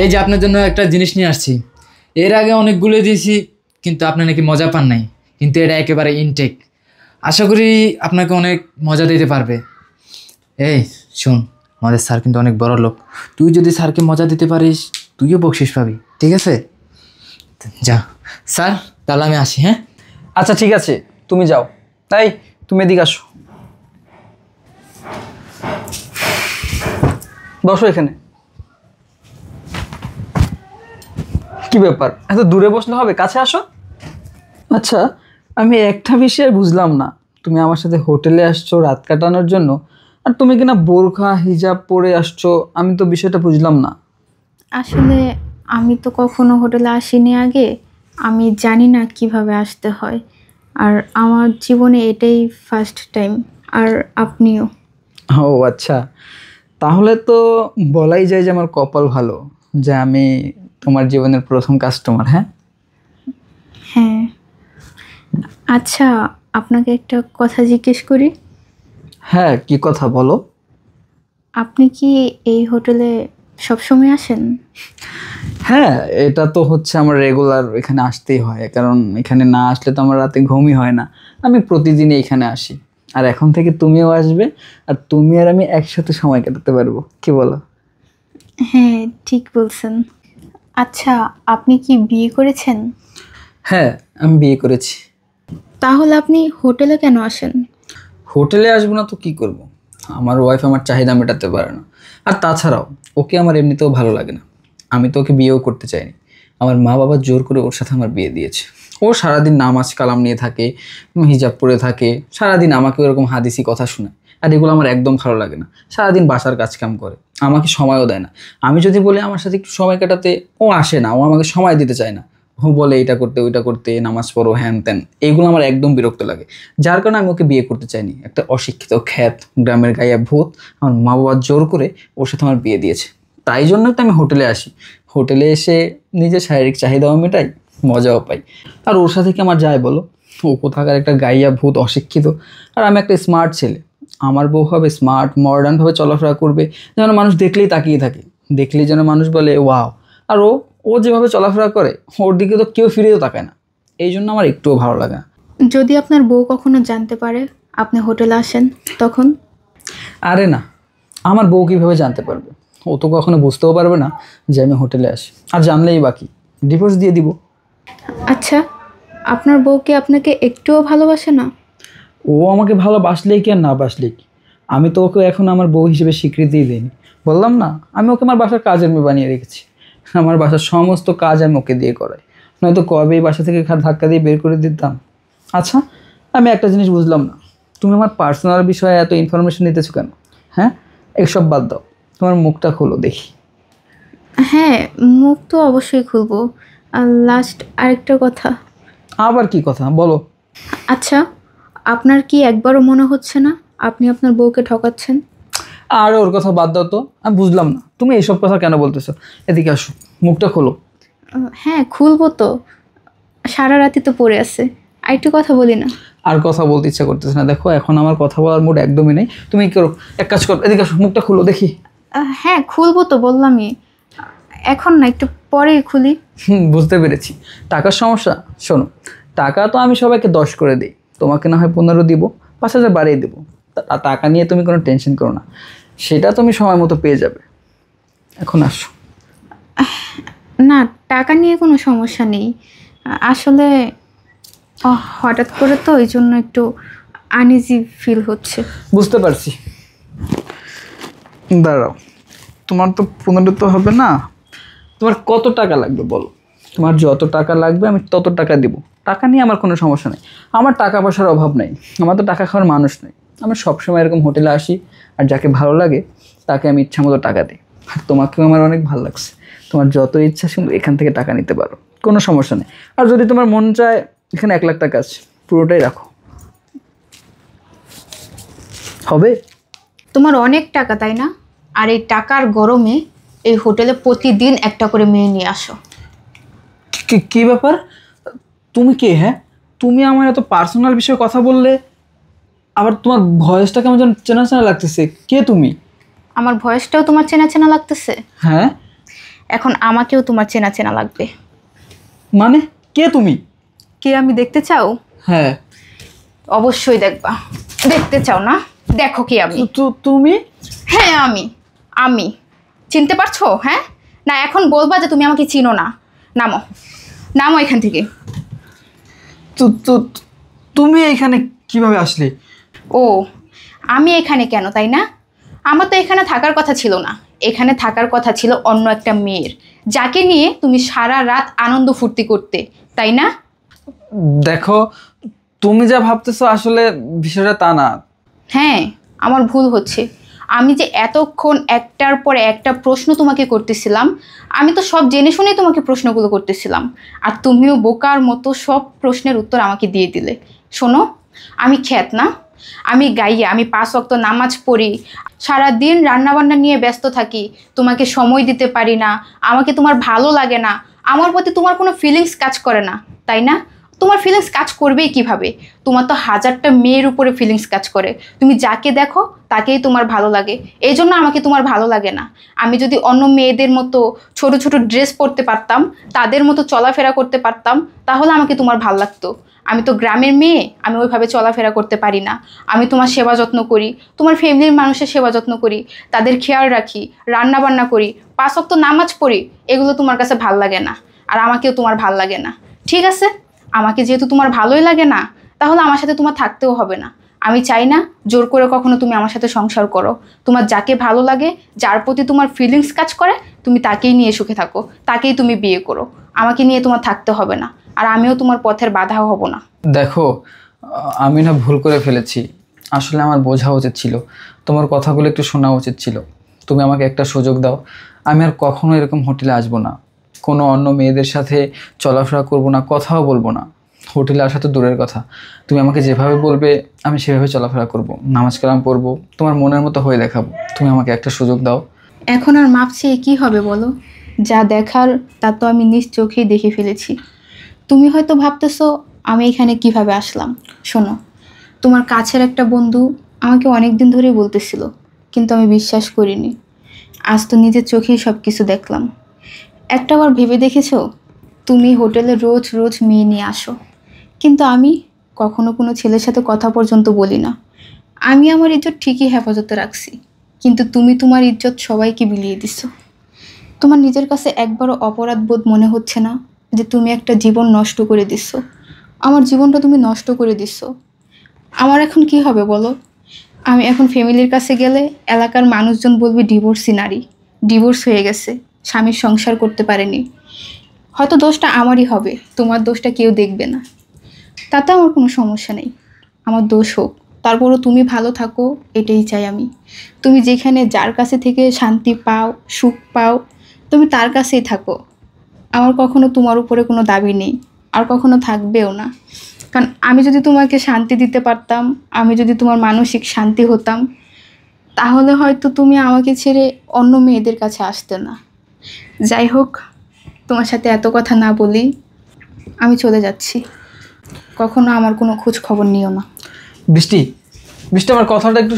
এই যে আপনার জন্য একটা জিনিস নিয়ে আসছি। এর আগে অনেকগুলো দিয়েছি, কিন্তু আপনি নাকি মজা পান নাই, কিন্তু এটা একেবারে ইনটেক। আশা করি আপনাকে অনেক মজা দিতে পারবে। এই শোন, আমাদের স্যার কিন্তু অনেক বড় লোক। তুই যদি স্যারকে মজা দিতে পারিস, তুইও বকশিস পাবি, ঠিক আছে? যা স্যার, তাহলে আমি আসি। হ্যাঁ আচ্ছা ঠিক আছে, তুমি যাও। তাই তুমি এদিকে আসো, বসো এখানে। কি ব্যাপার, এত দূরে বসলে হবে? কাছে আসো। আচ্ছা, আমি একটা বিষয় বুঝলাম না। তুমি আমার সাথে হোটেলে আসছো রাত কাটানোর জন্য, আর তুমি কিনা বোরখা হিজাব পরে আসছো। আমি তো বিষয়টা বুঝলাম না। আসলে আমি তো কখনো হোটেলে আসিনি আগে, আমি জানি না কিভাবে আসতে হয়। আর আমার জীবনে এটাই ফার্স্ট টাইম। আর আপনিও। ও আচ্ছা, তাহলে তো বলাই যায় যে আমার কপাল ভালো যে আমি তোমার জীবনের প্রথম কাস্টমার। হ্যাঁ হ্যাঁ, আচ্ছা, আপনাকে একটা কথা জিজ্ঞেস করি। হ্যাঁ, কি কথা বলো। আপনি কি এই হোটেলে সবসময় আসেন? হ্যাঁ, এটা তো হচ্ছে আমার রেগুলার, এখানে আসতেই হয়, কারণ এখানে না আসলে তো আমার রাতে ঘুমই হয় না। আমি প্রতিদিনই এখানে আসি। আর এখন থেকে তুমিও আসবে, আর তুমি আর আমি একসাথে সময় কাটাতে পারবো। কি বলো? হ্যাঁ, ঠিক বলছেন। আচ্ছা, আপনি কি বিয়ে করেছেন? হ্যাঁ, আমি বিয়ে করেছি। তাহলে আপনি হোটেলে কেন আসেন? হোটেলে আসবো না তো কি করব? আমার ওয়াইফ আমার চাহিদা মেটাতে পারে না। আর তাছাড়াও ওকে আমার এমনিতেও ভালো লাগে না। আমি তো ওকে বিয়েও করতে চাইনি। আমার মা বাবা জোর করে ওর সাথে আমার বিয়ে দিয়েছে। ও সারাদিন নামাজ কালাম নিয়ে থাকে, হিজাব পরে থাকে, সারাদিন আমাকে ওরকম হাদিসি কথা শোনায়। আর এগুলো আমার একদম ভালো লাগে না। সারাদিন বাসার কাজ কাম করে, আমাকে সময়ও দেয় না। আমি যদি বলি আমার সাথে একটু সময় কাটাতে, ও আসে না, ও আমাকে সময় দিতে চায় না। ও বলে এটা করতে ওইটা করতে, নামাজ পড়ো, হ্যান ত্যান। এইগুলো আমার একদম বিরক্ত লাগে। যার কারণে আমি ওকে বিয়ে করতে চাইনি। একটা অশিক্ষিত খ্যাত গ্রামের গাইয়া ভূত আমার মা বাবা জোর করে ওর সাথে আমার বিয়ে দিয়েছে। তাই জন্য তো আমি হোটেলে আসি। হোটেলে এসে নিজের শারীরিক চাহিদাও মেটাই, মজাও পাই। আর ওর সাথে কি আমার যায় বলো? ও কোথাকার একটা গাইয়া ভূত, অশিক্ষিত, আর আমি একটা স্মার্ট ছেলে। আমার বউ হবে স্মার্ট, মডার্নভাবে চলাফেরা করবে, যেন মানুষ দেখলেই তাকিয়ে থাকে, দেখলেই যেন মানুষ বলে ওয়াও। আর ও ও যেভাবে চলাফেরা করে, ওর দিকে তো কেউ ফিরেও তাকায় না। এই জন্য আমার একটুও ভালো লাগে না। যদি আপনার বউ কখনো জানতে পারে আপনি হোটেলে আসেন, তখন? আরে না, আমার বউ কীভাবে জানতে পারবে? ও তো কখনো বুঝতেও পারবে না যে আমি হোটেলে আসি। আর জানলেই বাকি, ডিভোর্স দিয়ে দিব। আচ্ছা, আপনার বউ কি আপনাকে একটুও ভালোবাসে না? ও আমাকে ভালোবাসলেই কি আর না বাসলেই কি, আমি তো ওকে এখন আমার বউ হিসেবে স্বীকৃতিই দিইনি। বললাম না, আমি ওকে আমার বাসার কাজের মেয়ে বানিয়ে রেখেছি। আমার বাসার সমস্ত কাজ আমি ওকে দিয়ে করাই, নয়তো কবেই বাসা থেকে ধাক্কা দিয়ে বের করে দিতাম। আচ্ছা, আমি একটা জিনিস বুঝলাম না, তুমি আমার পার্সোনাল বিষয়ে এত ইনফরমেশন নিতেছো কেন? হ্যাঁ, এসব বাদ দাও, তোমার মুখটা খোলো দেখি। হ্যাঁ, মুখ তো অবশ্যই খুলবো। আর লাস্ট আরেকটা কথা। আবার কি কথা বলো? আচ্ছা, আপনার কি একবারও মনে হচ্ছে না আপনি আপনার বউকে ঠকাচ্ছেন? আর ওর কথা বাদ দাও তো, আমি বুঝলাম না তুমি এইসব কথা কেন বলতেছো। এদিকে আসো, মুখটা খোলো। হ্যাঁ, খুলবো তো। সারা রাতি তো পড়ে আছে, আর একটু কথা বলি না? আর কথা বলতে ইচ্ছা করতেছে না। দেখো, এখন আমার কথা বলার মুড একদমই নেই। তুমি কি করো, এক কাজ করো, এদিকে আসো, মুখটা খুলো দেখি। হ্যাঁ, খুলবো তো বললামই। এখন না, একটু পরেই খুলি। বুঝতে পেরেছি, টাকার সমস্যা। শোনো, টাকা তো আমি সবাইকে 10 করে দিই, তোমাকে না হয় 15 দিব, 5,000 বাড়িয়ে দেবো। টাকা নিয়ে তুমি কোনো টেনশন করো না, সেটা তুমি সময় মতো পেয়ে যাবে। এখন আসো। না, টাকা নিয়ে কোনো সমস্যা নেই। আসলে হঠাৎ করে তো এই জন্য একটু আনইজি ফিল হচ্ছে। বুঝতে পারছি, দাঁড়াও। তোমার তো 15 তো হবে না, তোমার কত টাকা লাগবে বলো? তোমার যত টাকা লাগবে আমি তত টাকা দিব। টাকা নিয়ে আমার কোনো সমস্যা নেই, আমার টাকা পয়সার অভাব নেই। আমার তো টাকা খাওয়ার মানুষ নেই। আমি সবসময় এরকম হোটেলে আসি, আর যাকে ভালো লাগে তাকে আমি ইচ্ছা মতো টাকা দিই। আর তোমাকেও আমার অনেক ভালো লাগছে, তোমার যত ইচ্ছা শুধু এখান থেকে টাকা নিতে পারো, কোনো সমস্যা নেই। আর যদি তোমার মন চায়, এখানে 1 লাখ টাকা আছে, পুরোটাই রাখো। হবে? তোমার অনেক টাকা, তাই না? আর এই টাকার গরমে এই হোটেলে প্রতিদিন একটা করে মেয়ে নিয়ে আসো। কি ব্যাপার? তুমি কে? হ্যাঁ, তুমি আমার এত পার্সোনাল বিষয়ে কথা বললে, আবার তোমার ভয়েসটা কেমন যেন চেনা চেনা লাগতেছে। কে তুমি? আমার ভয়েসটাও তোমার চেনা চেনা লাগতেছে? হ্যাঁ। এখন আমাকেও তোমার চেনা চেনা লাগবে। মানে কে তুমি? কে আমি দেখতে চাও? হ্যাঁ। অবশ্যই দেখবা। দেখতে চাও না? দেখো কি আমি। তুমি? হ্যাঁ আমি। আমি চিনতে পারছো? হ্যাঁ না এখন বলবা যে তুমি আমাকে চিনো না? নামো, নামো এখান থেকে। তুমি এখানে কিভাবে আসলে? ও আমি এখানে কেন, তাই না? আমার তো এখানে থাকার কথা ছিল না। এখানে থাকার কথা ছিল অন্য একটা মেয়ের, যাকে নিয়ে তুমি সারা রাত আনন্দ ফুর্তি করতে, তাই না? দেখো, তুমি যা ভাবতেছো আসলে বিষয়টা তা না। হ্যাঁ আমার ভুল হচ্ছে। আমি যে এতক্ষণ একটার পর একটা প্রশ্ন তোমাকে করতেছিলাম, আমি তো সব জেনে শুনেই তোমাকে প্রশ্নগুলো করতেছিলাম, আর তুমিও বোকার মতো সব প্রশ্নের উত্তর আমাকে দিয়ে দিলে। শোনো, আমি খ্যাত না, আমি গাইয়া, আমি 5 ওয়াক্ত নামাজ পড়ি, সারাদিন রান্নাবান্না নিয়ে ব্যস্ত থাকি, তোমাকে সময় দিতে পারি না, আমাকে তোমার ভালো লাগে না, আমার প্রতি তোমার কোনো ফিলিংস কাজ করে না, তাই না? তোমার ফিলিংস কাজ করবেই কিভাবে? তোমার তো হাজারটা মেয়ের উপরে ফিলিংস কাজ করে, তুমি যাকে দেখো তাকেই তোমার ভালো লাগে, এই জন্য আমাকে তোমার ভালো লাগে না। আমি যদি অন্য মেয়েদের মতো ছোট ছোট ড্রেস পরতে পারতাম, তাদের মতো চলাফেরা করতে পারতাম, তাহলে আমাকে তোমার ভালো লাগতো। আমি তো গ্রামের মেয়ে, আমি ওইভাবে চলাফেরা করতে পারি না। আমি তোমার সেবা যত্ন করি, তোমার ফ্যামিলির মানুষের সেবা যত্ন করি, তাদের খেয়াল রাখি, রান্না বান্না করি, 5 ওয়াক্ত নামাজ পড়ি, এগুলো তোমার কাছে ভাল লাগে না, আর আমাকেও তোমার ভাল লাগে না। ঠিক আছে, আমাকে যেহেতু তোমার ভালোই লাগে না, তাহলে আমার সাথে তোমার থাকতেও হবে না। আমি চাই না জোর করে কখনো তুমি আমার সাথে সংসার করো। তোমার যাকে ভালো লাগে, যার প্রতি তোমার ফিলিংস কাজ করে, তুমি তাকেই নিয়ে সুখে থাকো, তাকেই তুমি বিয়ে করো। আমাকে নিয়ে তোমার থাকতে হবে না, আর আমিও তোমার পথের বাধাও হব না। দেখো, আমি না ভুল করে ফেলেছি। আসলে আমার বোঝা উচিত ছিল, তোমার কথাগুলো একটু শোনা উচিত ছিল। তুমি আমাকে একটা সুযোগ দাও, আমি আর কখনো এরকম হোটেলে আসবো না, কোনো অন্য মেয়েদের সাথে চলাফেরা করব না, কথাও বলবো না। হোটেলে আসা তো দূরের কথা, তুমি আমাকে যেভাবে বলবে আমি সেভাবে চলাফেরা করব, নামাজ কালাম পড়বো, তোমার মনের মতো হয়ে দেখাবো। তুমি আমাকে একটা সুযোগ দাও। এখন আর মাপ চেয়ে কী হবে বলো? যা দেখার তা তো আমি নিজ চোখেই দেখে ফেলেছি। তুমি হয়তো ভাবতেছো আমি এখানে কিভাবে আসলাম। শোনো, তোমার কাছের একটা বন্ধু আমাকে অনেক দিন ধরেই বলতেছিল, কিন্তু আমি বিশ্বাস করিনি। আজ তো নিজের চোখেই সব কিছু দেখলাম। একটাবার ভেবে দেখেছো, তুমি হোটেলে রোজ রোজ মেয়ে নিয়ে আসো, কিন্তু আমি কখনো কোনো ছেলের সাথে কথা পর্যন্ত বলি না। আমি আমার ইজ্জত ঠিকই হেফাজতে রাখছি, কিন্তু তুমি তোমার ইজ্জত সবাইকে বিলিয়ে দিছো। তোমার নিজের কাছে একবারও অপরাধ বোধ মনে হচ্ছে না যে তুমি একটা জীবন নষ্ট করে দিছো? আমার জীবনটা তুমি নষ্ট করে দিছো। আমার এখন কি হবে বলো? আমি এখন ফ্যামিলির কাছে গেলে এলাকার মানুষজন বলবে ডিভোর্সি নারী, ডিভোর্স হয়ে গেছে, স্বামীর সংসার করতে পারেনি। হয়তো দোষটা আমারই হবে, তোমার দোষটা কেউ দেখবে না। তাতে আমার কোনো সমস্যা নেই, আমার দোষ হোক, তারপরও তুমি ভালো থাকো, এটাই চাই আমি। তুমি যেখানে যার কাছে থেকে শান্তি পাও, সুখ পাও, তুমি তার কাছেই থাকো। আমার কখনো তোমার উপরে কোনো দাবি নেই, আর কখনো থাকবেও না। কারণ আমি যদি তোমাকে শান্তি দিতে পারতাম, আমি যদি তোমার মানসিক শান্তি হতাম, তাহলে হয়তো তুমি আমাকে ছেড়ে অন্য মেয়েদের কাছে আসতে না। যাই হোক, তোমার সাথে এত কথা না বলি, আমি চলে যাচ্ছি। কখনো আমার কোনো খোঁজ খবর নিও না। বৃষ্টি, বৃষ্টি, আমার কথাটা একটু